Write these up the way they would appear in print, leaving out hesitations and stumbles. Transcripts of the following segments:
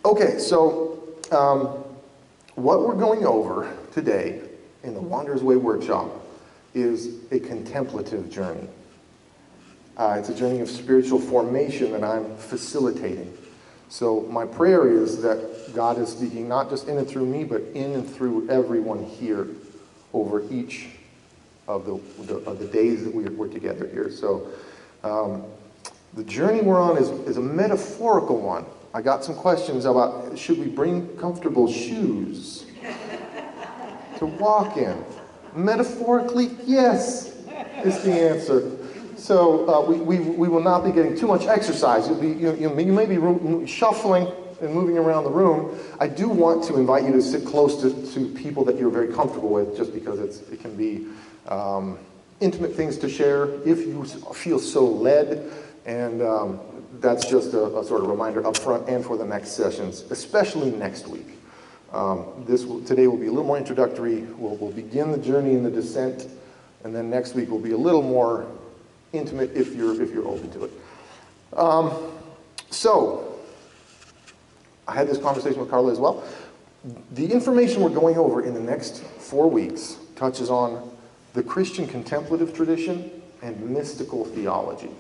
Okay, so what we're going over today in the Wanderer's Way workshop is a contemplative journey. It's a journey of spiritual formation that I'm facilitating. So my prayer is that God is speaking not just in and through me, but in and through everyone here over each of the days that we're together here. So the journey we're on is a metaphorical one. I got some questions about, should we bring comfortable shoes to walk in? Metaphorically, yes, is the answer. So we will not be getting too much exercise. You may be shuffling and moving around the room. I do want to invite you to sit close to people that you're very comfortable with, just because it can be intimate things to share if you feel so led. And that's just a sort of reminder up front and for the next sessions, especially next week. Today will be a little more introductory. We'll begin the journey in the descent, and then next week will be a little more intimate if you're open to it. So I had this conversation with Carla as well. The information we're going over in the next 4 weeks touches on the Christian contemplative tradition and mystical theology.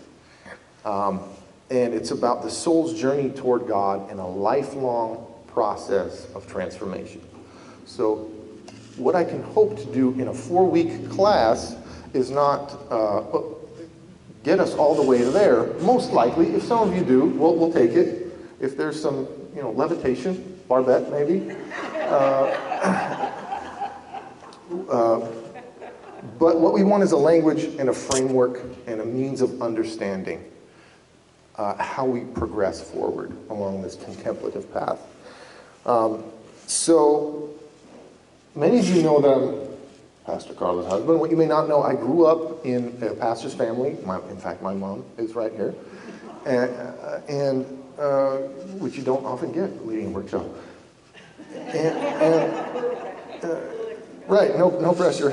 And it's about the soul's journey toward God and a lifelong process of transformation. So what I can hope to do in a 4-week class is not get us all the way there. Most likely, if some of you do, we'll take it. If there's some, levitation, barbette maybe. But what we want is a language and a framework and a means of understanding how we progress forward along this contemplative path. So many of you know that I'm Pastor Carla's husband. What you may not know, I grew up in a pastor's family. In fact, my mom is right here, and which you don't often get leading a workshop. Right, no pressure.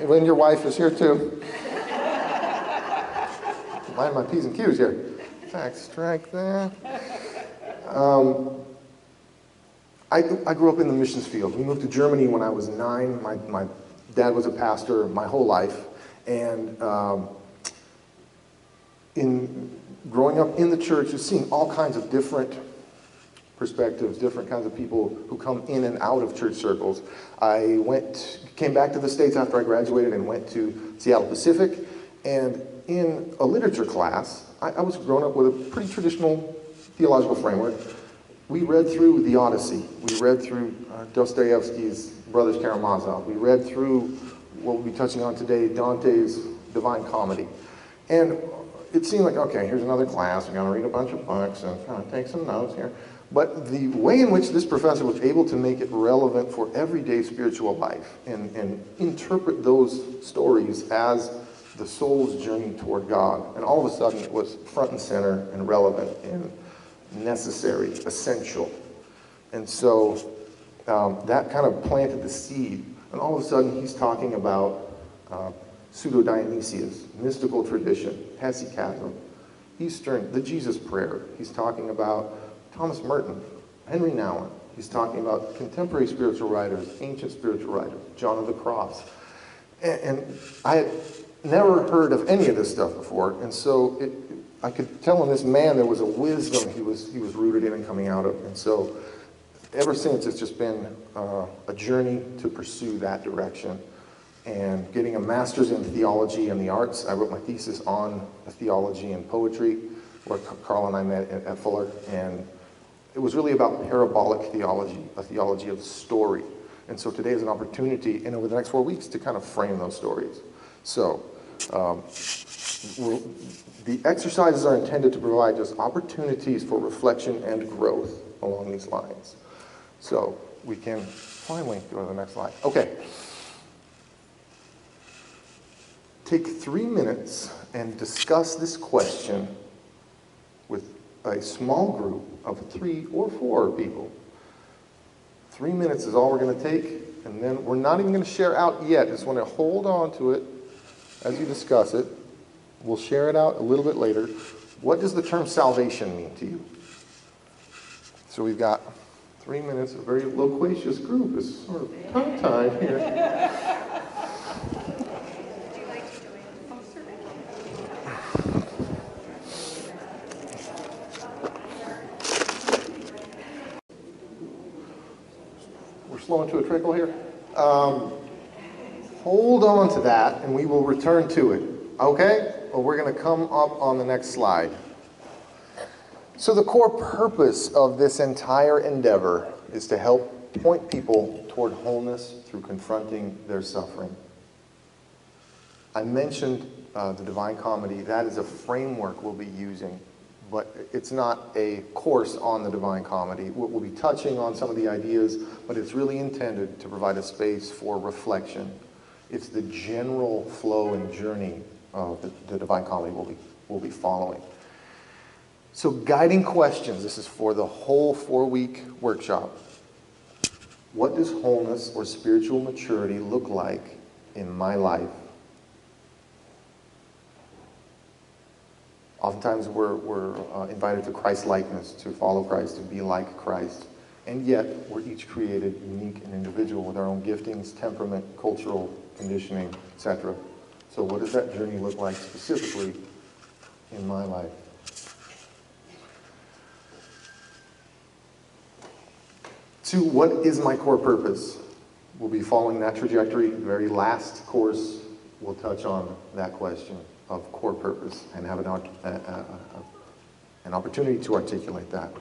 When your wife is here too. Mind my P's and Q's here. Strike that. I grew up in the missions field. We moved to Germany when I was 9. My dad was a pastor my whole life. And in growing up in the church, just seeing all kinds of different perspectives, different kinds of people who come in and out of church circles. I came back to the States after I graduated and went to Seattle Pacific. And in a literature class, I was growing up with a pretty traditional theological framework. We read through the Odyssey. We read through Dostoevsky's Brothers Karamazov. We read through what we'll be touching on today, Dante's Divine Comedy. And it seemed like, okay, here's another class. We're going to read a bunch of books and kind of take some notes here. But the way in which this professor was able to make it relevant for everyday spiritual life and interpret those stories as the soul's journey toward God. And all of a sudden it was front and center and relevant and necessary, essential. And so that kind of planted the seed. And all of a sudden he's talking about Pseudo-Dionysius, mystical tradition, hesychasm, Eastern, the Jesus prayer. He's talking about Thomas Merton, Henry Nouwen. He's talking about contemporary spiritual writers, ancient spiritual writers, John of the Cross. And I had never heard of any of this stuff before, and so I could tell in this man there was a wisdom he was rooted in and coming out of. And so ever since, it's just been a journey to pursue that direction. And getting a master's in theology and the arts, I wrote my thesis on theology and poetry, where Carl and I met at Fuller, and it was really about parabolic theology, a theology of story. And so today is an opportunity, and over the next 4 weeks, to kind of frame those stories. So the exercises are intended to provide just opportunities for reflection and growth along these lines. So we can finally go to the next slide. Okay. Take 3 minutes and discuss this question with a small group of 3 or 4 people. 3 minutes is all we're going to take, and then we're not even going to share out yet. Just want to hold on to it as you discuss it. We'll share it out a little bit later. What does the term salvation mean to you? So we've got 3 minutes, a very loquacious group. It's sort of tongue time here. Would you like to join the phone survey? We're slowing to a trickle here. Hold on to that, and we will return to it. Okay? Well, we're going to come up on the next slide. So the core purpose of this entire endeavor is to help point people toward wholeness through confronting their suffering. I mentioned the Divine Comedy. That is a framework we'll be using, but it's not a course on the Divine Comedy. We'll be touching on some of the ideas, but it's really intended to provide a space for reflection. It's the general flow and journey of the Divine Comedy we'll be following. So guiding questions, this is for the whole 4-week workshop. What does wholeness or spiritual maturity look like in my life? Oftentimes we're invited to Christ-likeness, to follow Christ, to be like Christ. And yet we're each created unique and individual with our own giftings, temperament, cultural conditioning, etc. So what does that journey look like specifically in my life? To what is my core purpose? We'll be following that trajectory. The very last course will touch on that question of core purpose and have an opportunity to articulate that.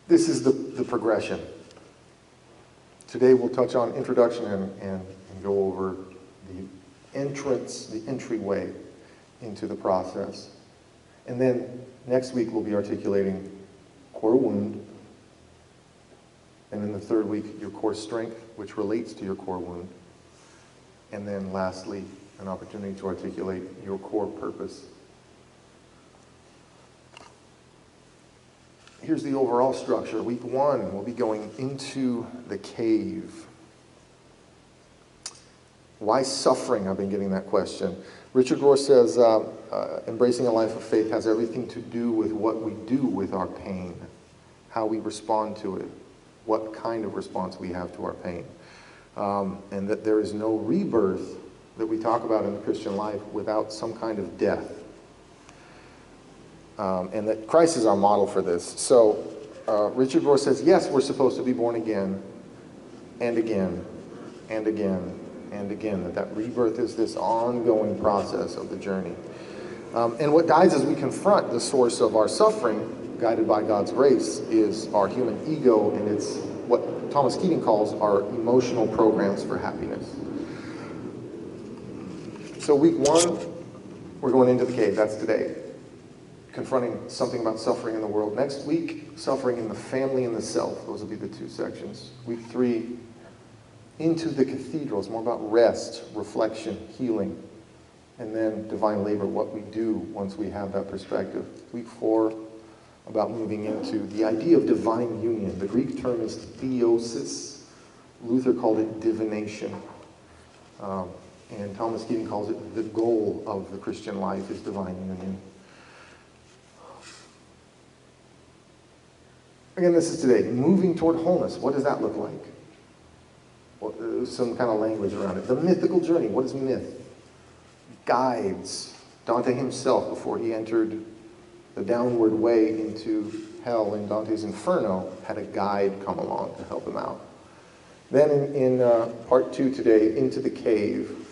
This is the progression. Today we'll touch on introduction and go over the entryway into the process. And then next week we'll be articulating core wound, and in the third week, your core strength, which relates to your core wound. And then lastly, an opportunity to articulate your core purpose. Here's the overall structure. Week 1, we'll be going into the cave. Why suffering? I've been getting that question. Richard Rohr says, embracing a life of faith has everything to do with what we do with our pain, how we respond to it, what kind of response we have to our pain. And that there is no rebirth that we talk about in the Christian life without some kind of death. And that Christ is our model for this. So Richard Rohr says, yes, we're supposed to be born again and again and again and again. That rebirth is this ongoing process of the journey. And what guides as we confront the source of our suffering, guided by God's grace, is our human ego, and it's what Thomas Keating calls our emotional programs for happiness. So week 1, we're going into the cave. That's today. Confronting something about suffering in the world. Next week, suffering in the family and the self. Those will be the 2 sections. Week 3, into the cathedral. It's more about rest, reflection, healing. And then divine labor, what we do once we have that perspective. Week 4, about moving into the idea of divine union. The Greek term is theosis. Luther called it divination. And Thomas Keating calls it the goal of the Christian life is divine union. Again, this is today. Moving toward wholeness. What does that look like? Well, some kind of language around it. The mythical journey. What is myth? Guides. Dante himself, before he entered the downward way into hell in Dante's Inferno, had a guide come along to help him out. Then in part 2 today, into the cave,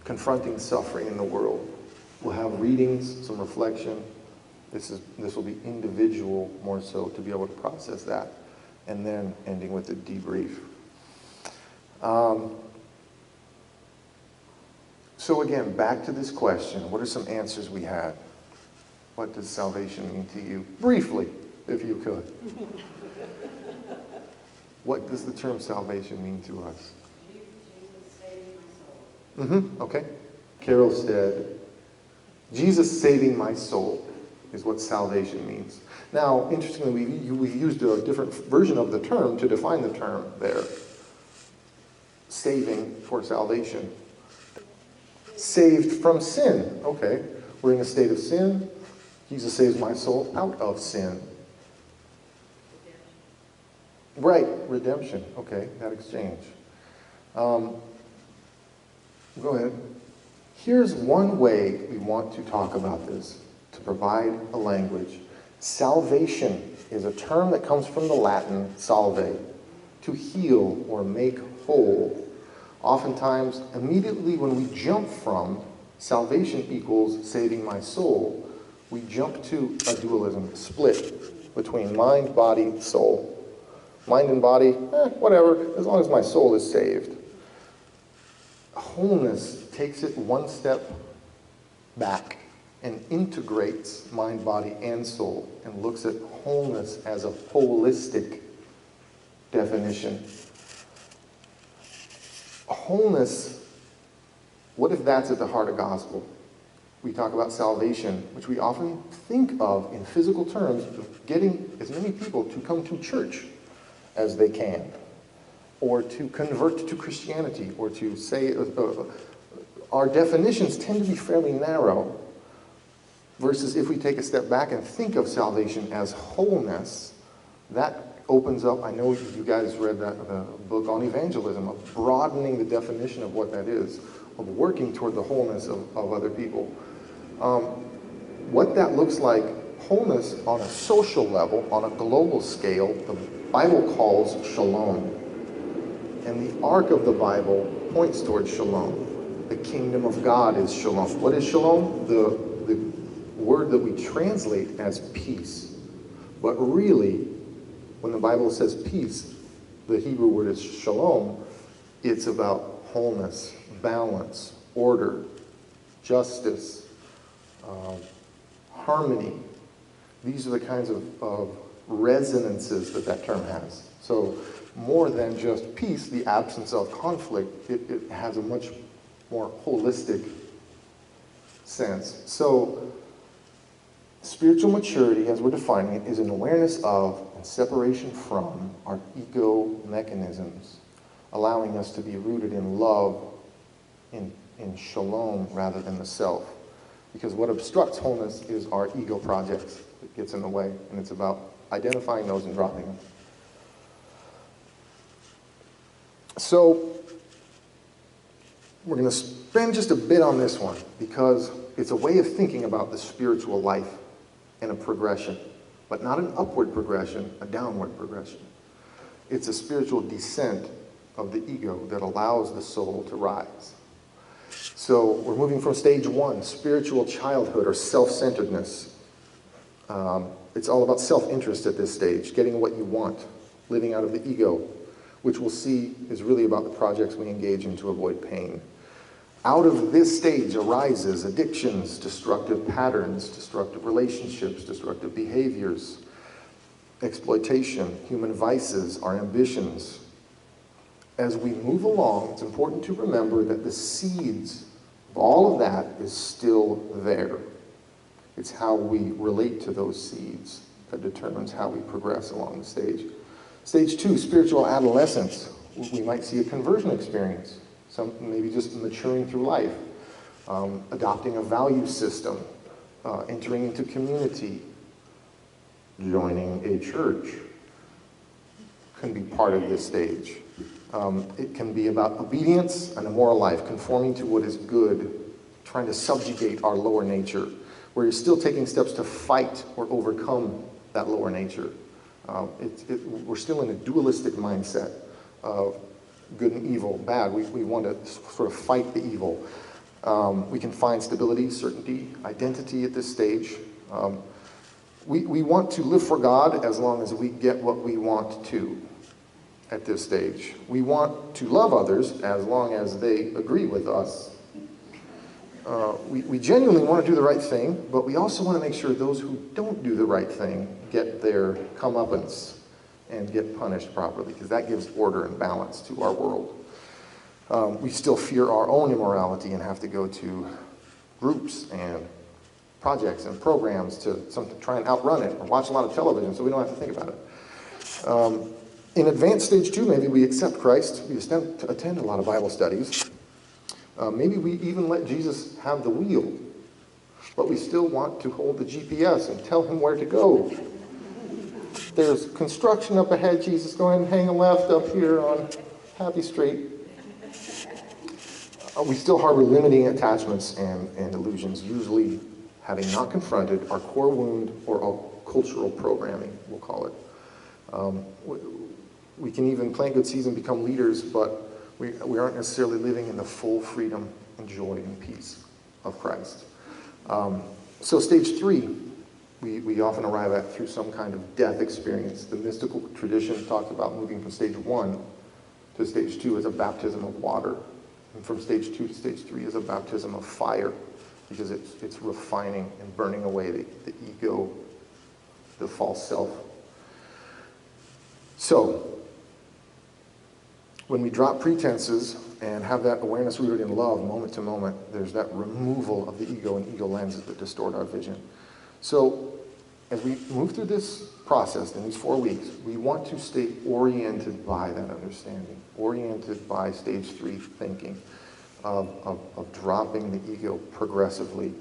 confronting suffering in the world. We'll have readings, some reflection. This will be individual more so to be able to process that, and then ending with a debrief. So again, back to this question. What are some answers we had? What does salvation mean to you? Briefly, if you could. What does the term salvation mean to us? Jesus saving my soul. Okay. Carol said, Jesus saving my soul is what salvation means. Now, interestingly, we used a different version of the term to define the term there. Saving for salvation. Saved from sin. Okay. We're in a state of sin. Jesus saves my soul out of sin. Right, redemption. Okay, that exchange. Go ahead. Here's one way we want to talk about this, to provide a language. Salvation is a term that comes from the Latin salve, to heal or make whole. Oftentimes, immediately when we jump from salvation equals saving my soul, we jump to a dualism, split between mind, body, soul. Mind and body, whatever, as long as my soul is saved. Wholeness takes it one step back and integrates mind, body, and soul, and looks at wholeness as a holistic definition. Wholeness, what if that's at the heart of gospel? We talk about salvation, which we often think of in physical terms of getting as many people to come to church as they can, or to convert to Christianity, or to say, our definitions tend to be fairly narrow, versus if we take a step back and think of salvation as wholeness, that opens up, I know you guys read the book on evangelism, of broadening the definition of what that is, of working toward the wholeness of other people. What that looks like, wholeness on a social level, on a global scale, the Bible calls shalom. And the arc of the Bible points towards shalom. The kingdom of God is shalom. What is shalom? The word that we translate as peace. But really, when the Bible says peace, the Hebrew word is shalom. It's about wholeness, balance, order, justice, harmony. These are the kinds of resonances that term has. So more than just peace, the absence of conflict, it has a much more holistic sense. So spiritual maturity, as we're defining it, is an awareness of and separation from our ego mechanisms, allowing us to be rooted in love, in shalom rather than the self. Because what obstructs wholeness is our ego projects. It gets in the way, and it's about identifying those and dropping them. So we're going to spend just a bit on this one because it's a way of thinking about the spiritual life and a progression, but not an upward progression, a downward progression. It's a spiritual descent of the ego that allows the soul to rise. So we're moving from stage one, spiritual childhood or self-centeredness. It's all about self-interest at this stage, getting what you want, living out of the ego, which we'll see is really about the projects we engage in to avoid pain. Out of this stage arises addictions, destructive patterns, destructive relationships, destructive behaviors, exploitation, human vices, our ambitions. As we move along, it's important to remember that the seeds of all of that is still there. It's how we relate to those seeds that determines how we progress along the stage. Stage two, spiritual adolescence. We might see a conversion experience, some maybe just maturing through life, adopting a value system, entering into community, joining a church can be part of this stage. It can be about obedience and a moral life, conforming to what is good, trying to subjugate our lower nature, where you're still taking steps to fight or overcome that lower nature. We're still in a dualistic mindset of good and evil, bad. We want to sort of fight the evil. We can find stability, certainty, identity at this stage. We want to live for God as long as we get what we want to at this stage. We want to love others as long as they agree with us. We genuinely want to do the right thing, but we also want to make sure those who don't do the right thing get their comeuppance and get punished properly, because that gives order and balance to our world. We still fear our own immorality and have to go to groups and projects and programs to try and outrun it, or watch a lot of television so we don't have to think about it. In advanced stage two, maybe we accept Christ, we attend a lot of Bible studies. Maybe we even let Jesus have the wheel. but we still want to hold the GPS and tell him where to go. There's construction up ahead, Jesus, go ahead and hang a left up here on Happy Street. We still harbor limiting attachments and illusions, usually having not confronted our core wound or our cultural programming, we'll call it. We can even plant good seeds and become leaders, but we aren't necessarily living in the full freedom and joy and peace of Christ. So stage 3, we often arrive at through some kind of death experience. The mystical tradition talks about moving from stage 1 to stage 2 as a baptism of water. And from stage 2 to stage 3 is a baptism of fire, because it's refining and burning away the ego, the false self. So, when we drop pretenses and have that awareness rooted in love moment to moment, there's that removal of the ego and ego lenses that distort our vision. So, as we move through this process in these 4 weeks, we want to stay oriented by that understanding, oriented by stage 3 thinking of dropping the ego progressively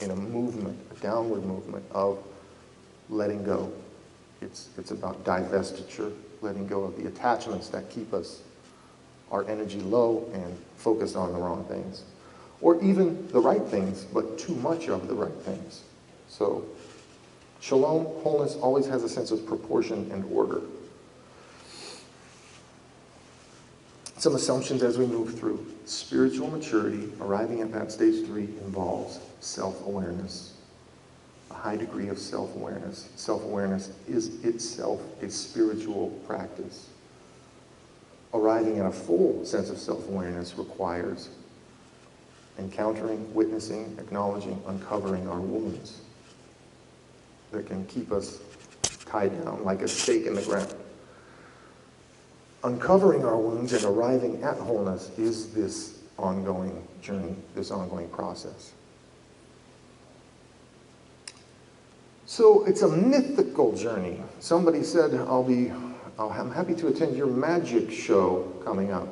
in a movement, a downward movement of letting go. It's about divestiture, letting go of the attachments that keep our energy low and focused on the wrong things. Or even the right things, but too much of the right things. So, shalom, wholeness, always has a sense of proportion and order. Some assumptions as we move through. Spiritual maturity, arriving at that stage 3, involves self-awareness. A high degree of self-awareness. Self-awareness is itself a spiritual practice. Arriving at a full sense of self-awareness requires encountering, witnessing, acknowledging, uncovering our wounds that can keep us tied down like a stake in the ground. Uncovering our wounds and arriving at wholeness is this ongoing journey, this ongoing process. So it's a mythical journey. Somebody said, I'm happy to attend your magic show coming up.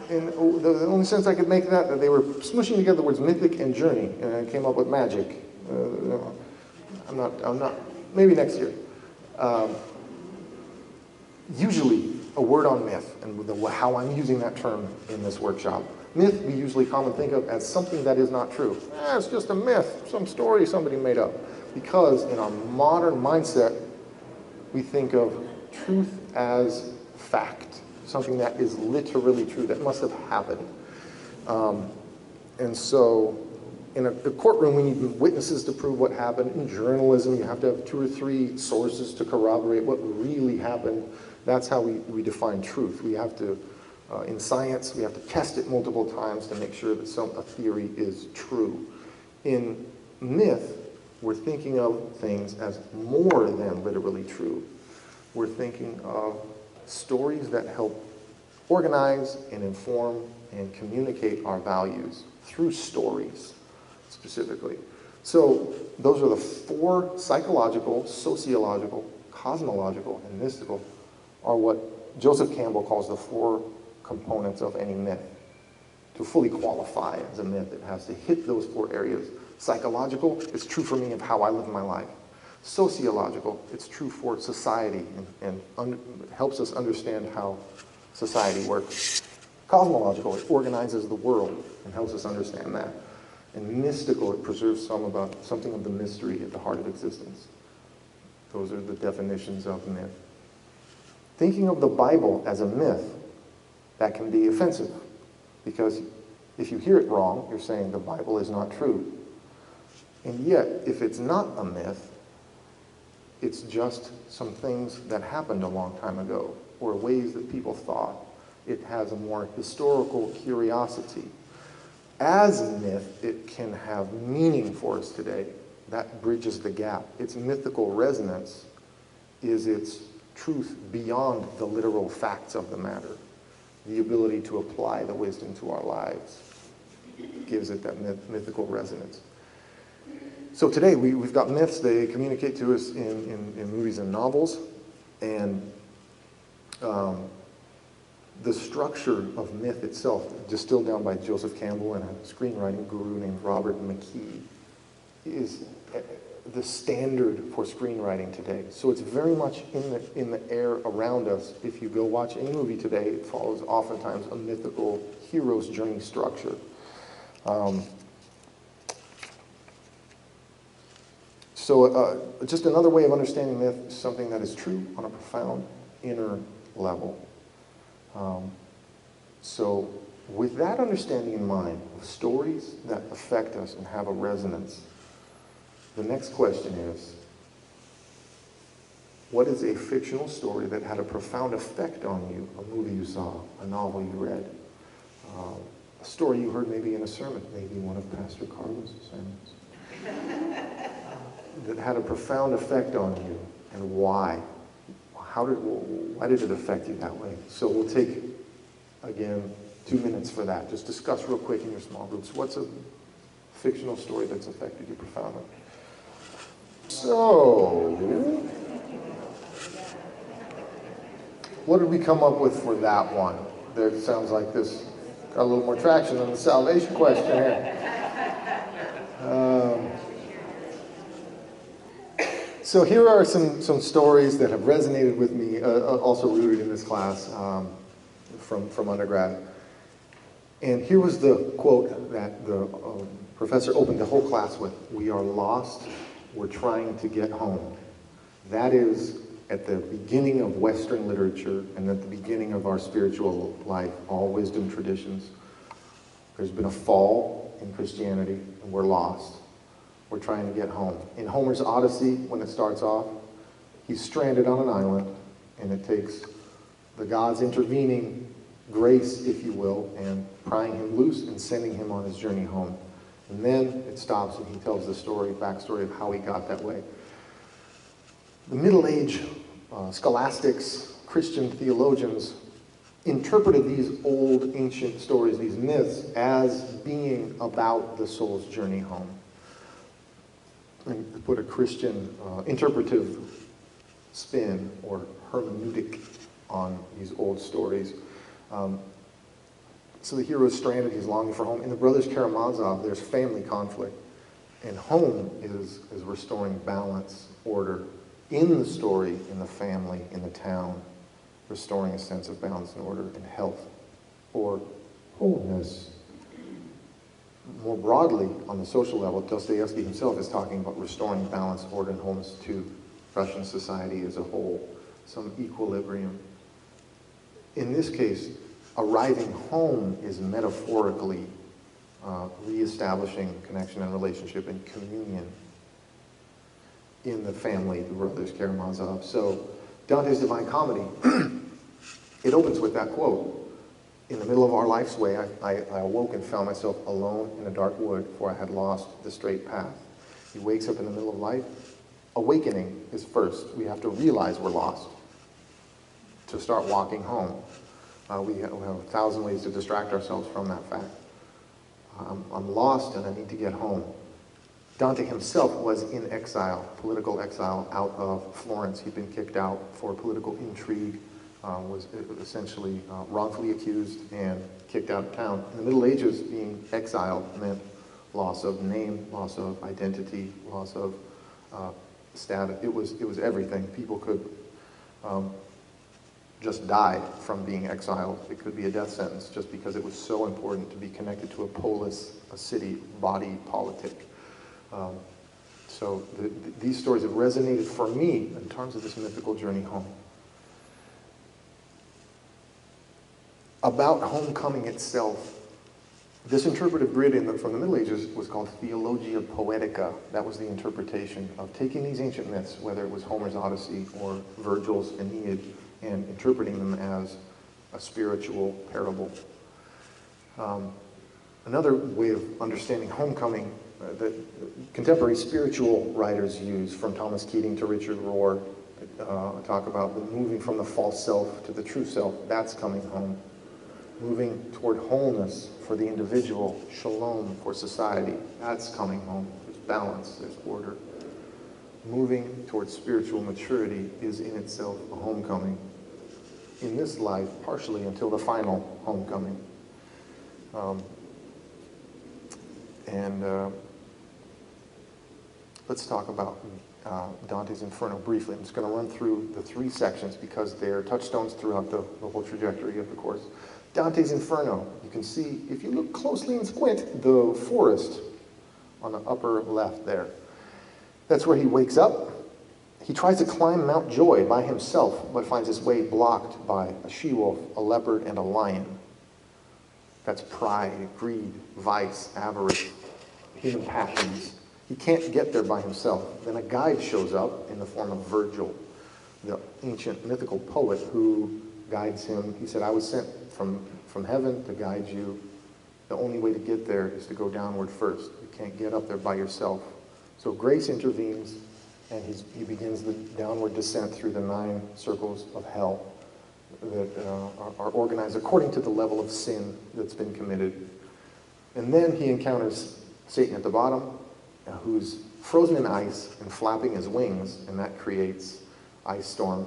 And the only sense I could make that they were smushing together the words mythic and journey, and I came up with magic. I'm not, maybe next year. Usually, a word on myth, and how I'm using that term in this workshop. Myth, we usually commonly think of as something that is not true. It's just a myth, some story somebody made up. Because in our modern mindset, we think of truth as fact, something that is literally true, that must have happened. And so, in a courtroom, we need witnesses to prove what happened. In journalism, you have to have 2 or 3 sources to corroborate what really happened. That's how we define truth. We have to, in science, we have to test it multiple times to make sure that a theory is true. In myth, we're thinking of things as more than literally true. We're thinking of stories that help organize and inform and communicate our values through stories, specifically. So those are the 4 psychological, sociological, cosmological, and mystical are what Joseph Campbell calls the 4 components of any myth. To fully qualify as a myth, it has to hit those 4 areas. Psychological, it's true for me of how I live my life. Sociological, it's true for society and helps us understand how society works. Cosmological, it organizes the world and helps us understand that. And mystical, it preserves something of the mystery at the heart of existence. Those are the definitions of myth. Thinking of the Bible as a myth, that can be offensive. Because if you hear it wrong, you're saying the Bible is not true. And yet, if it's not a myth, it's just some things that happened a long time ago, or ways that people thought. It has a more historical curiosity. As a myth, it can have meaning for us today. That bridges the gap. Its mythical resonance is its truth beyond the literal facts of the matter. The ability to apply the wisdom to our lives gives it that mythical resonance. So today we've got myths. They communicate to us in movies and novels, and the structure of myth itself, distilled down by Joseph Campbell and a screenwriting guru named Robert McKee, is the standard for screenwriting today. So it's very much in the air around us. If you go watch any movie today, it follows oftentimes a mythical hero's journey structure. So just another way of understanding myth is something that is true on a profound inner level. So with that understanding in mind, of stories that affect us and have a resonance, the next question is, what is a fictional story that had a profound effect on you? A movie you saw, a novel you read, a story you heard maybe in a sermon, maybe one of Pastor Carlos' sermons, that had a profound effect on you, and why? Why did it affect you that way? So we'll take, again, 2 minutes for that. Just discuss real quick in your small groups. What's a fictional story that's affected you profoundly? So, what did we come up with for that one? There sounds like this got a little more traction than the salvation question here. So here are some stories that have resonated with me, also rooted in this class from undergrad. And here was the quote that the professor opened the whole class with. "We are lost, we're trying to get home." That is at the beginning of Western literature and at the beginning of our spiritual life, all wisdom traditions. There's been a fall in Christianity, and we're lost. We're trying to get home. In Homer's Odyssey, when it starts off, he's stranded on an island, and it takes the gods intervening grace, if you will, and prying him loose and sending him on his journey home. And then it stops, and he tells the backstory of how he got that way. The Middle Age scholastics, Christian theologians, interpreted these old ancient stories, these myths, as being about the soul's journey home. And to put a Christian interpretive spin or hermeneutic on these old stories. So the hero is stranded, he's longing for home. In the Brothers Karamazov, there's family conflict. And home is restoring balance, order. In the story, in the family, in the town, restoring a sense of balance and order and health or wholeness. More broadly, on the social level, Dostoevsky himself is talking about restoring balance, order, and wholeness to Russian society as a whole, some equilibrium. In this case, arriving home is metaphorically reestablishing connection and relationship and communion in the family, the Brothers Karamazov. So Dante's Divine Comedy, it opens with that quote. In the middle of our life's way, I awoke and found myself alone in a dark wood, for I had lost the straight path. He wakes up in the middle of life. Awakening is first. We have to realize we're lost to start walking home. We have 1,000 ways to distract ourselves from that fact. I'm lost and I need to get home. Dante himself was in exile, political exile, out of Florence. He'd been kicked out for political intrigue. Was essentially wrongfully accused and kicked out of town. In the Middle Ages, being exiled meant loss of name, loss of identity, loss of status. It was everything. People could just die from being exiled. It could be a death sentence just because it was so important to be connected to a polis, a city, body politic. So these stories have resonated for me in terms of this mythical journey home. About homecoming itself, this interpretive grid from the Middle Ages was called Theologia Poetica. That was the interpretation of taking these ancient myths, whether it was Homer's Odyssey or Virgil's Aeneid, and interpreting them as a spiritual parable. Another way of understanding homecoming that contemporary spiritual writers use, from Thomas Keating to Richard Rohr, talk about the moving from the false self to the true self. That's coming home. Moving toward wholeness for the individual, shalom for society. That's coming home. There's balance, there's order. Moving towards spiritual maturity is in itself a homecoming. in this life, partially until the final homecoming. Let's talk about Dante's Inferno briefly. I'm just going to run through the three sections because they're touchstones throughout the whole trajectory of the course. Dante's Inferno, you can see, if you look closely and squint, the forest on the upper left there. That's where he wakes up. He tries to climb Mount Joy by himself, but finds his way blocked by a she-wolf, a leopard, and a lion. That's pride, greed, vice, avarice, human passions. He can't get there by himself. Then a guide shows up in the form of Virgil, the ancient mythical poet who guides him. He said, I was sent from heaven to guide you. The only way to get there is to go downward first. You can't get up there by yourself. So grace intervenes, and he begins the downward descent through the 9 circles of hell that are organized according to the level of sin that's been committed. And then he encounters Satan at the bottom, who's frozen in ice and flapping his wings, and that creates ice storm.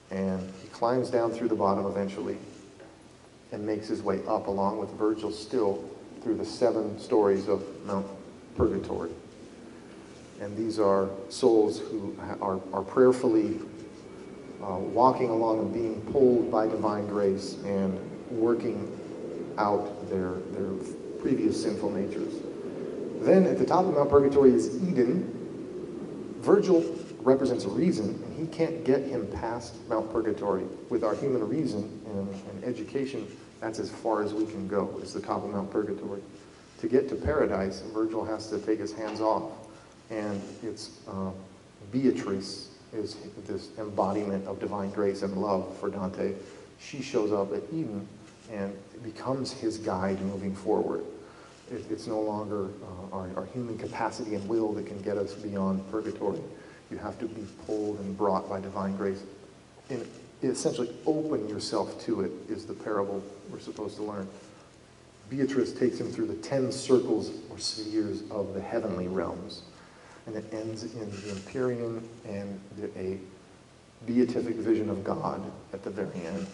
And he climbs down through the bottom eventually and makes his way up along with Virgil still through the 7 stories of Mount Purgatory. And these are souls who are prayerfully walking along and being pulled by divine grace and working out their previous sinful natures. Then at the top of Mount Purgatory is Eden. Virgil represents reason, and he can't get him past Mount Purgatory. With our human reason and education, that's as far as we can go, is the top of Mount Purgatory. To get to paradise, Virgil has to take his hands off. And it's Beatrice is this embodiment of divine grace and love for Dante. She shows up at Eden and becomes his guide moving forward. It's no longer our human capacity and will that can get us beyond purgatory. You have to be pulled and brought by divine grace. And essentially open yourself to it is the parable we're supposed to learn. Beatrice takes him through the 10 circles or spheres of the heavenly realms. And it ends in the Empyrean and a beatific vision of God at the very end.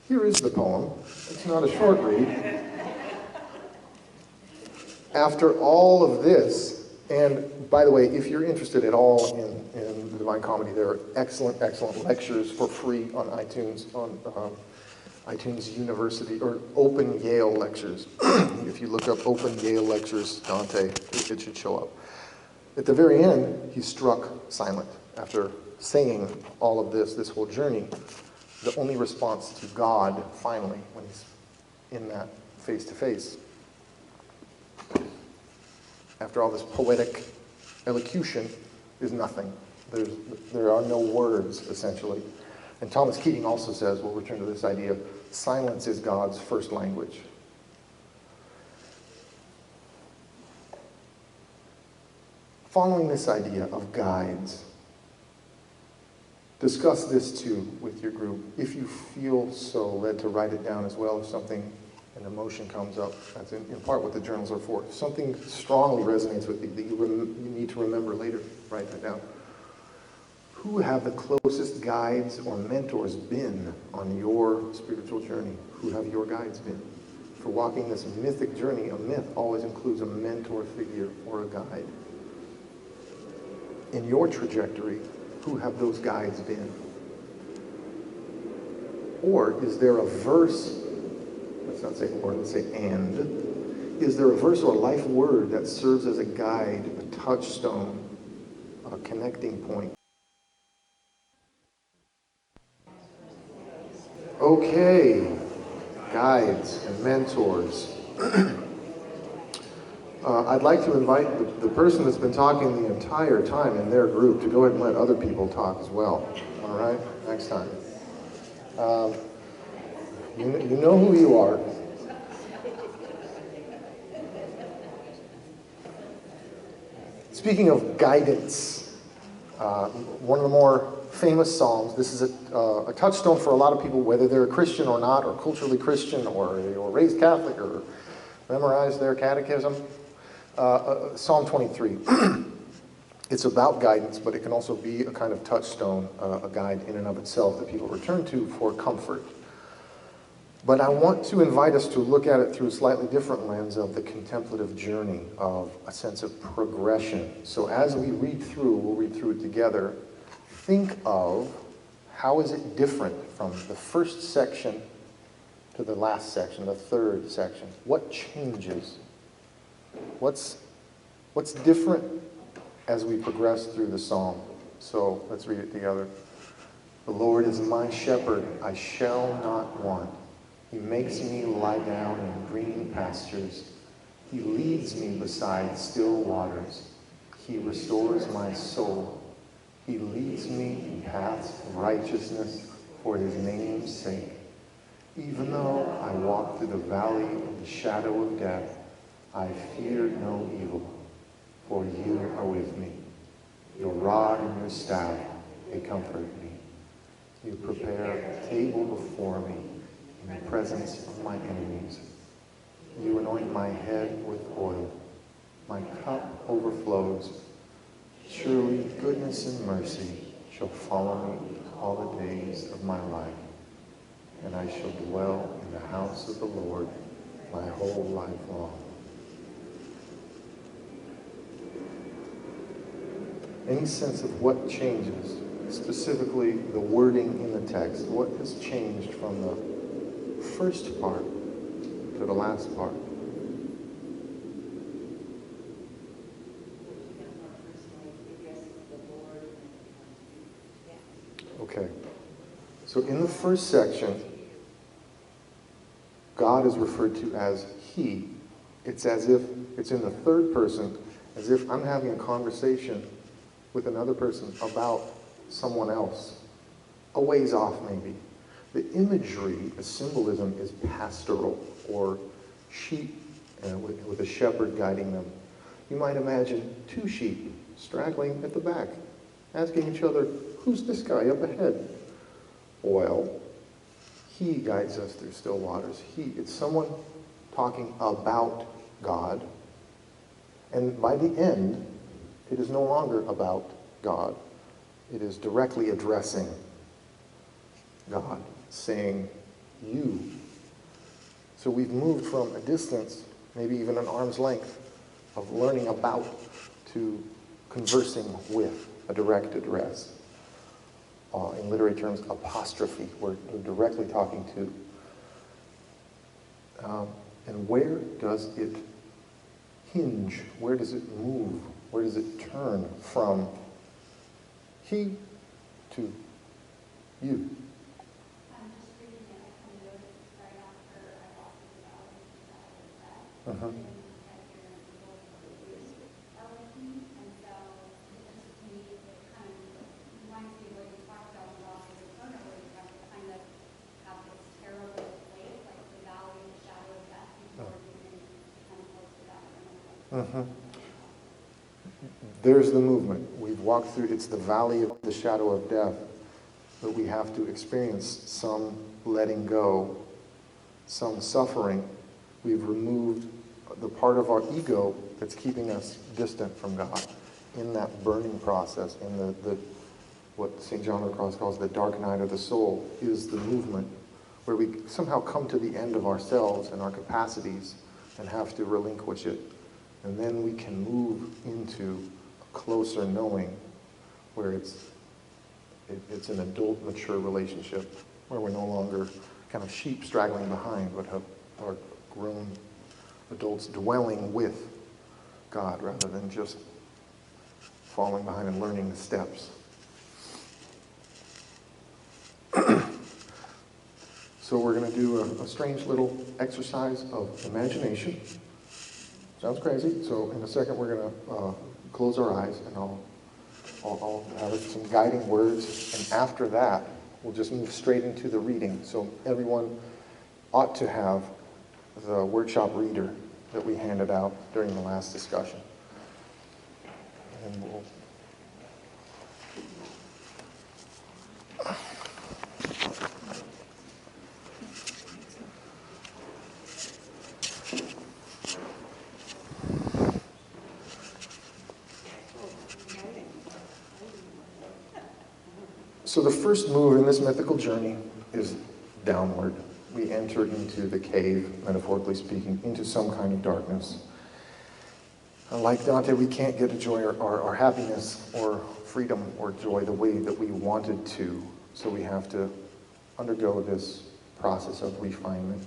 Here is the poem. It's not a short read. After all of this, and by the way, if you're interested at all in the Divine Comedy, there are excellent lectures for free on iTunes, on iTunes University, or Open Yale lectures. If you look up Open Yale lectures, Dante, it should show up. At the very end, he's struck silent. After saying all of this whole journey, the only response to God, finally, when he's in that face-to-face, after all this poetic elocution, is nothing. There are no words, essentially. And Thomas Keating also says, we'll return to this idea of silence is God's first language. Following this idea of guides, discuss this too with your group. If you feel so led to write it down as well, if something, an emotion comes up, that's in part what the journals are for. If something strongly resonates with you that you need to remember later, write that down. Who have the closest guides or mentors been on your spiritual journey? Who have your guides been? For walking this mythic journey, a myth always includes a mentor figure or a guide. In your trajectory, who have those guides been? Or is there a verse, let's not say or, let's say and, is there a verse or a life word that serves as a guide, a touchstone, a connecting point? Okay, guides and mentors. I'd like to invite the person that's been talking the entire time in their group to go ahead and let other people talk as well. All right, next time. You know who you are. Speaking of guidance, one of the more famous psalms, this is a touchstone for a lot of people, whether they're a Christian or not, or culturally Christian, or raised Catholic, or memorized their catechism. Psalm 23. It's about guidance, but it can also be a kind of touchstone, a guide in and of itself that people return to for comfort. But I want to invite us to look at it through a slightly different lens of the contemplative journey, of a sense of progression. So as we read through, we'll read through it together, think of how is it different from the first section to the last section, the third section. What changes? What's different as we progress through the psalm? So let's read it together. The Lord is my shepherd, I shall not want. He makes me lie down in green pastures. He leads me beside still waters. He restores my soul. He leads me in paths of righteousness for his name's sake. Even though I walk through the valley of the shadow of death, I fear no evil, for you are with me. Your rod and your staff, they comfort me. You prepare a table before me in the presence of my enemies. You anoint my head with oil. My cup overflows. Surely goodness and mercy shall follow me all the days of my life, and I shall dwell in the house of the Lord my whole life long. Any sense of what changes, specifically the wording in the text? What has changed from the first part to the last part? Okay. So in the first section, God is referred to as He. It's as if it's in the third person, as if I'm having a conversation with another person about someone else, a ways off maybe. The imagery, the symbolism is pastoral, or sheep with a shepherd guiding them. You might imagine two sheep straggling at the back, asking each other, who's this guy up ahead? Well, He guides us through still waters. It's someone talking about God. And by the end, it is no longer about God. It is directly addressing God, saying, you. So we've moved from a distance, maybe even an arm's length, of learning about to conversing with, a direct address. In literary terms, apostrophe. We're directly talking to. And where does it hinge? Where does it move? Where does it turn from He to you? I'm just reading it. I kind of noticed right after I walked through the valley of the shadow of death. Uh-huh. And I hear the Lord are with me. And so it just to me, it kind of reminds me of what you talked about in the Lost of the Corner, where you have to kind of have this terrible place, like the valley of the shadow of death, before you can come close to that. Uh-huh. There's the movement. We've walked through, it's the valley of the shadow of death, but we have to experience some letting go, some suffering. We've removed the part of our ego that's keeping us distant from God in that burning process, in the what St. John of the Cross calls the dark night of the soul, is the movement where we somehow come to the end of ourselves and our capacities and have to relinquish it. And then we can move into a closer knowing where it's an adult, mature relationship where we're no longer kind of sheep straggling behind, but are grown adults dwelling with God rather than just falling behind and learning the steps. So we're going to do a strange little exercise of imagination. Sounds crazy. So in a second we're going to close our eyes and I'll have some guiding words, and after that we'll just move straight into the reading. So everyone ought to have the workshop reader that we handed out during the last discussion. And we'll So the first move in this mythical journey is downward. We enter into the cave, metaphorically speaking, into some kind of darkness. Like Dante, we can't get to joy or happiness or freedom or joy the way that we wanted to. So we have to undergo this process of refinement.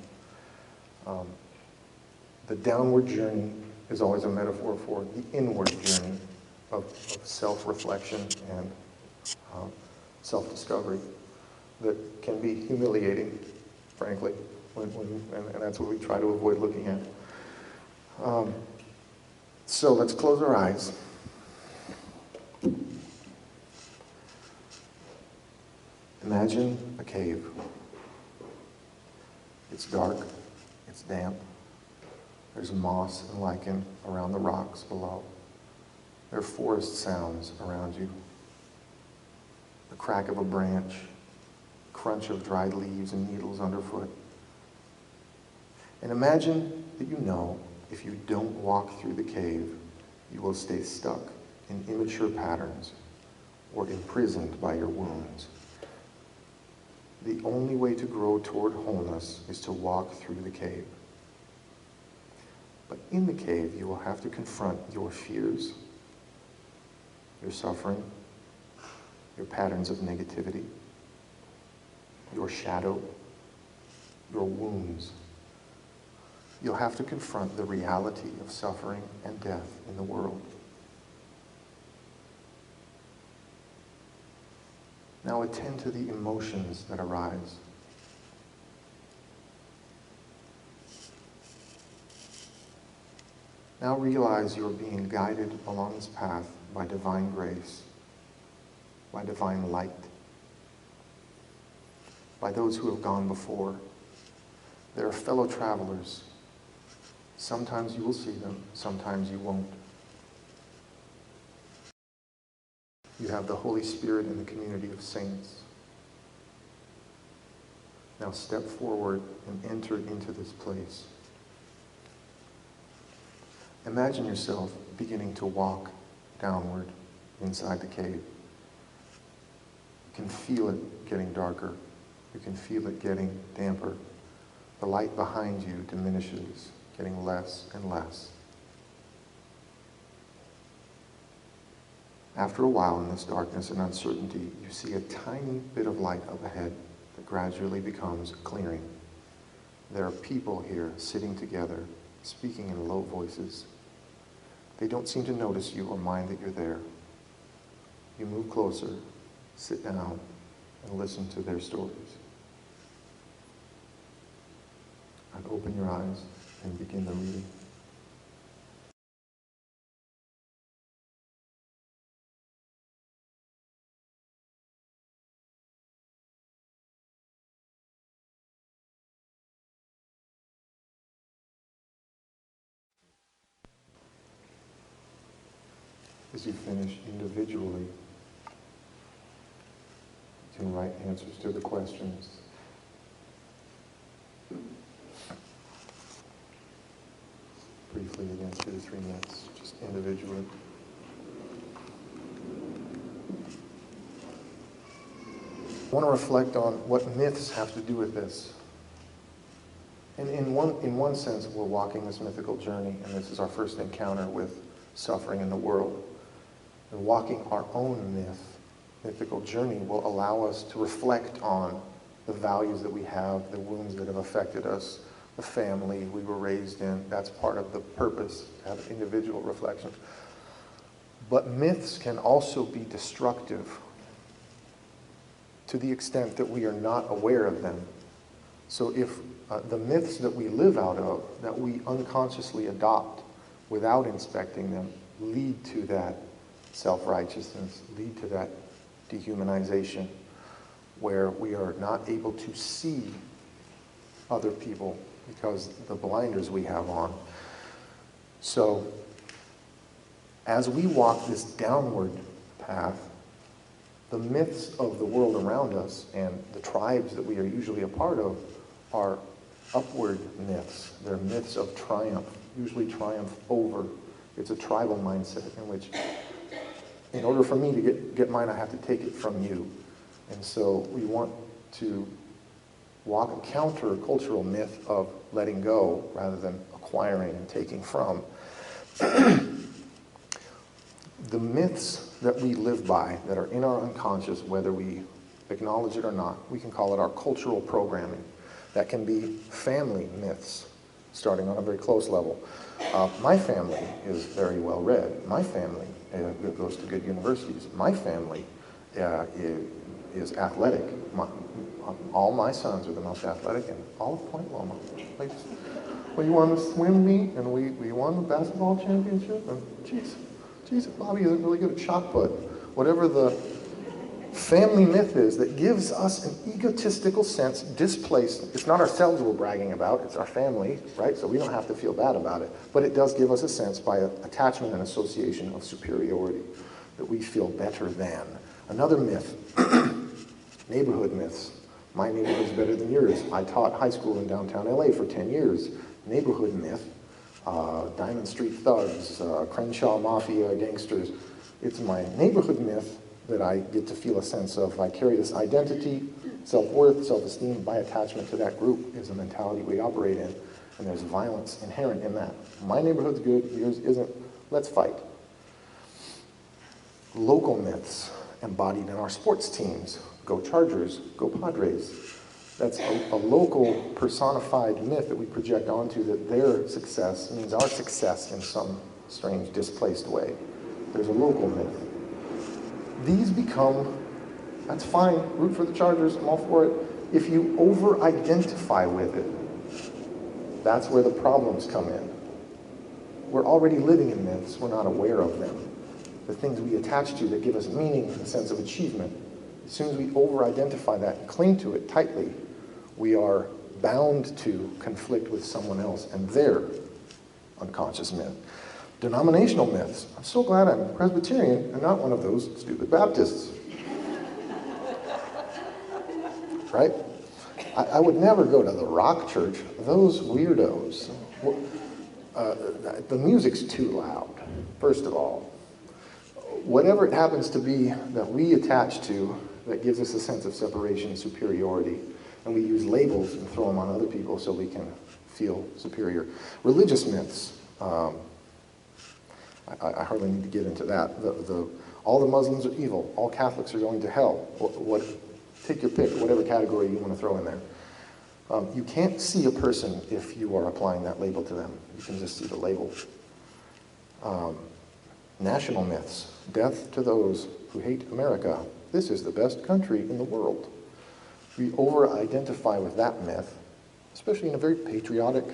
The downward journey is always a metaphor for the inward journey of self-reflection and self-discovery that can be humiliating, frankly, and that's what we try to avoid looking at. So let's close our eyes. Imagine a cave. It's dark, it's damp. There's moss and lichen around the rocks below. There are forest sounds around you. The crack of a branch, crunch of dried leaves and needles underfoot. And imagine that you know if you don't walk through the cave, you will stay stuck in immature patterns or imprisoned by your wounds. The only way to grow toward wholeness is to walk through the cave. But in the cave, you will have to confront your fears, your suffering, your patterns of negativity, your shadow, your wounds. You'll have to confront the reality of suffering and death in the world. Now attend to the emotions that arise. Now realize you are being guided along this path by divine grace, by divine light, by those who have gone before. They are fellow travelers. Sometimes you will see them, sometimes you won't. You have the Holy Spirit in the community of saints. Now step forward and enter into this place. Imagine yourself beginning to walk downward inside the cave. You can feel it getting darker. You can feel it getting damper. The light behind you diminishes, getting less and less. After a while in this darkness and uncertainty, you see a tiny bit of light up ahead that gradually becomes clearing. There are people here sitting together, speaking in low voices. They don't seem to notice you or mind that you're there. You move closer, sit down, and listen to their stories. And open your eyes and begin the reading. As you finish individually, you can write answers to the questions. Briefly, again, 2 to 3 minutes, just individually. I want to reflect on what myths have to do with this. And in one sense, we're walking this mythical journey, and this is our first encounter with suffering in the world. And walking our own mythical journey will allow us to reflect on the values that we have, the wounds that have affected us, the family we were raised in. That's part of the purpose, to have individual reflection. But myths can also be destructive to the extent that we are not aware of them. So if the myths that we live out of, that we unconsciously adopt without inspecting them, lead to that self-righteousness, lead to that dehumanization, where we are not able to see other people because the blinders we have on. So as we walk this downward path, the myths of the world around us and the tribes that we are usually a part of are upward myths. They're myths of triumph, usually triumph over. It's a tribal mindset in which, in order for me to get mine, I have to take it from you. And so we want to walk a counter-cultural myth of letting go rather than acquiring and taking from. The myths that we live by, that are in our unconscious, whether we acknowledge it or not, we can call it our cultural programming. That can be family myths, starting on a very close level. My family is very well read. My family goes to good universities. My family is athletic. All my sons are the most athletic in all of Point Loma. We won the swim meet and we won the basketball championship. And geez, Bobby isn't really good at shot put. Whatever the family myth is that gives us an egotistical sense, displaced. It's not ourselves we're bragging about, it's our family, right? So we don't have to feel bad about it. But it does give us a sense by attachment and association of superiority, that we feel better than. Another myth, neighborhood myths. My neighborhood's better than yours. I taught high school in downtown LA for 10 years. Neighborhood myth, Diamond Street thugs, Crenshaw Mafia gangsters. It's my neighborhood myth that I get to feel a sense of. I carry this identity, self-worth, self-esteem by attachment to that group is a mentality we operate in, and there's violence inherent in that. My neighborhood's good, yours isn't, let's fight. Local myths embodied in our sports teams. Go Chargers, go Padres. That's a local personified myth that we project onto that their success means our success in some strange displaced way. There's a local myth. These become, that's fine, root for the Chargers, I'm all for it. If you over-identify with it, that's where the problems come in. We're already living in myths, we're not aware of them. The things we attach to that give us meaning and a sense of achievement. As soon as we over-identify that and cling to it tightly, we are bound to conflict with someone else and their unconscious myth. Denominational myths. I'm so glad I'm Presbyterian and not one of those stupid Baptists. Right? I would never go to the rock church. Those weirdos. The music's too loud, first of all. Whatever it happens to be that we attach to that gives us a sense of separation and superiority, and we use labels and throw them on other people so we can feel superior. Religious myths. I hardly need to get into that. All the Muslims are evil. All Catholics are going to hell. Take your pick, whatever category you want to throw in there. You can't see a person if you are applying that label to them. You can just see the label. National myths. Death to those who hate America. This is the best country in the world. We over-identify with that myth, especially in a very patriotic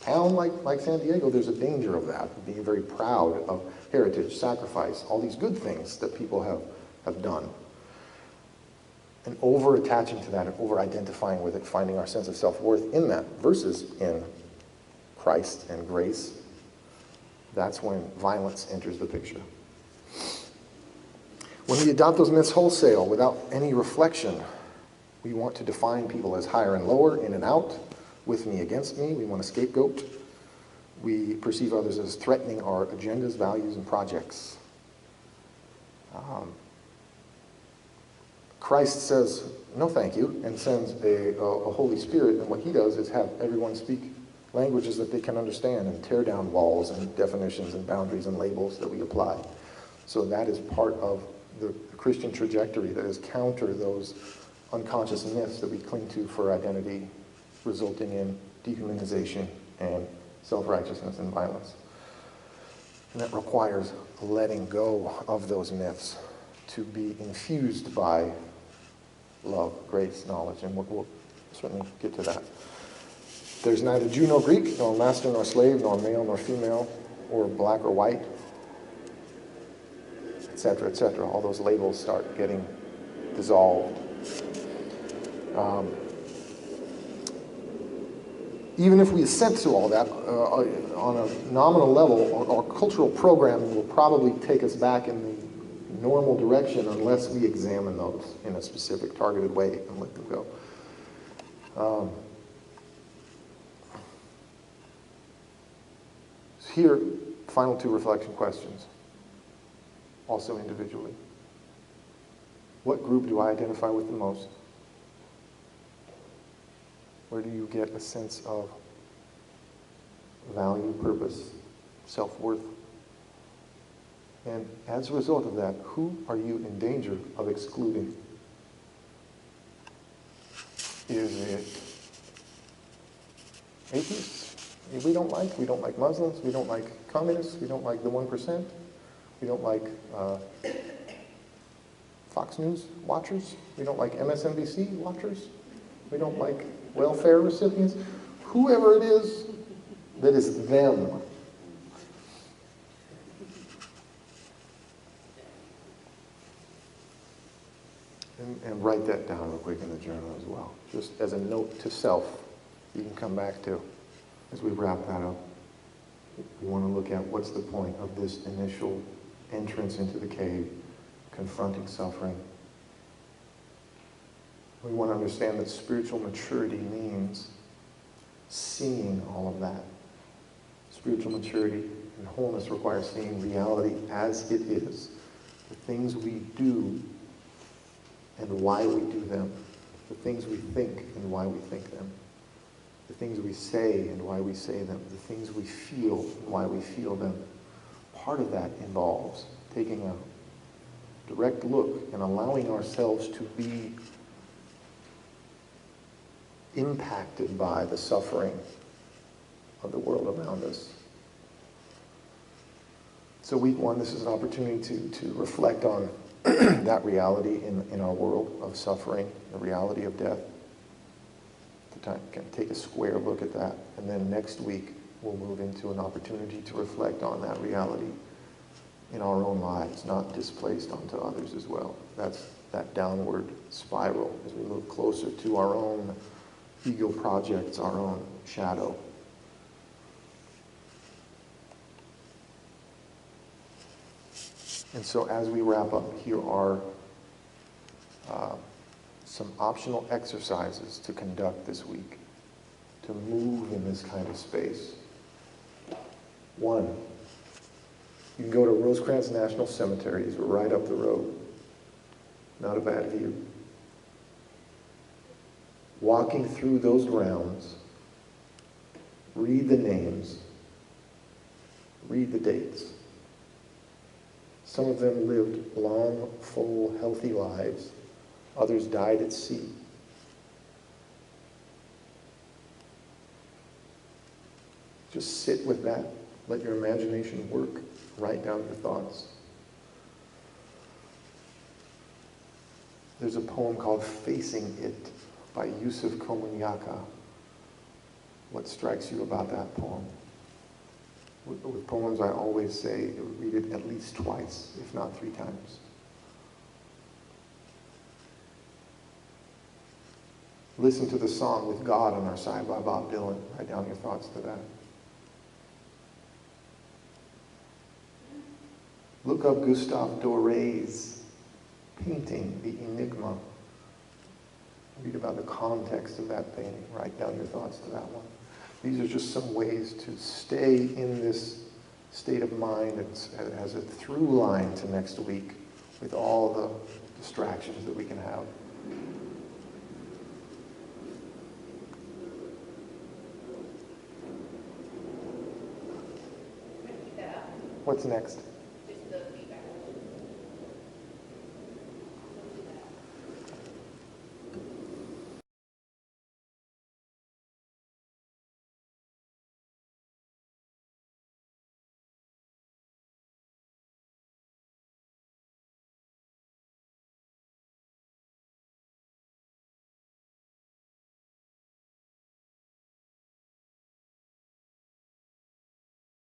town like San Diego. There's a danger of that, being very proud of heritage, sacrifice, all these good things that people have done. And over-attaching to that and over-identifying with it, finding our sense of self-worth in that versus in Christ and grace, that's when violence enters the picture. When we adopt those myths wholesale without any reflection, we want to define people as higher and lower, in and out, with me, against me. We want to scapegoat. We perceive others as threatening our agendas, values, and projects. Christ says, no thank you, and sends a Holy Spirit, and what he does is have everyone speak languages that they can understand and tear down walls and definitions and boundaries and labels that we apply. So that is part of the Christian trajectory that is counter those unconscious myths that we cling to for identity, resulting in dehumanization and self-righteousness and violence. And that requires letting go of those myths to be infused by love, grace, knowledge, and we'll certainly get to that. There's neither Jew nor Greek, nor master nor slave, nor male nor female, or black or white, etc., etc. All those labels start getting dissolved. Even if we assent to all that, on a nominal level, our cultural programming will probably take us back in the normal direction unless we examine those in a specific, targeted way and let them go. Here, final two reflection questions, also individually. What group do I identify with the most? Where do you get a sense of value, purpose, self-worth? And as a result of that, who are you in danger of excluding? Is it atheists? We don't like Muslims, we don't like communists, we don't like the 1%, we don't like Fox News watchers, we don't like MSNBC watchers, we don't like welfare recipients. Whoever it is that is them. And write that down real quick in the journal as well, just as a note to self you can come back to as we wrap that up. We want to look at what's the point of this initial entrance into the cave, confronting suffering. We want to understand that spiritual maturity means seeing all of that. Spiritual maturity and wholeness requires seeing reality as it is. The things we do and why we do them. The things we think and why we think them. The things we say and why we say them. The things we feel and why we feel them. Part of that involves taking a direct look and allowing ourselves to be impacted by the suffering of the world around us. So week one, this is an opportunity to reflect on that reality in our world of suffering, the reality of death. Take a square look at that. And then next week, we'll move into an opportunity to reflect on that reality in our own lives, not displaced onto others as well. That's that downward spiral as we move closer to our own ego projects, our own shadow. And so as we wrap up, here are some optional exercises to conduct this week, to move in this kind of space. One, you can go to Rosecrans National Cemetery. It's right up the road. Not a bad view. Walking through those grounds, read the names, read the dates. Some of them lived long, full, healthy lives. Others died at sea. Just sit with that. Let your imagination work. Write down your thoughts. There's a poem called Facing It by Yusuf Komunyaka. What strikes you about that poem? With poems, I always say, read it at least twice, if not 3 times. Listen to the song With God on Our Side by Bob Dylan. Write down your thoughts to that. Look up Gustave Doré's painting, The Enigma. Read about the context of that painting. Write down your thoughts to that one. These are just some ways to stay in this state of mind as a through line to next week with all the distractions that we can have. What's next?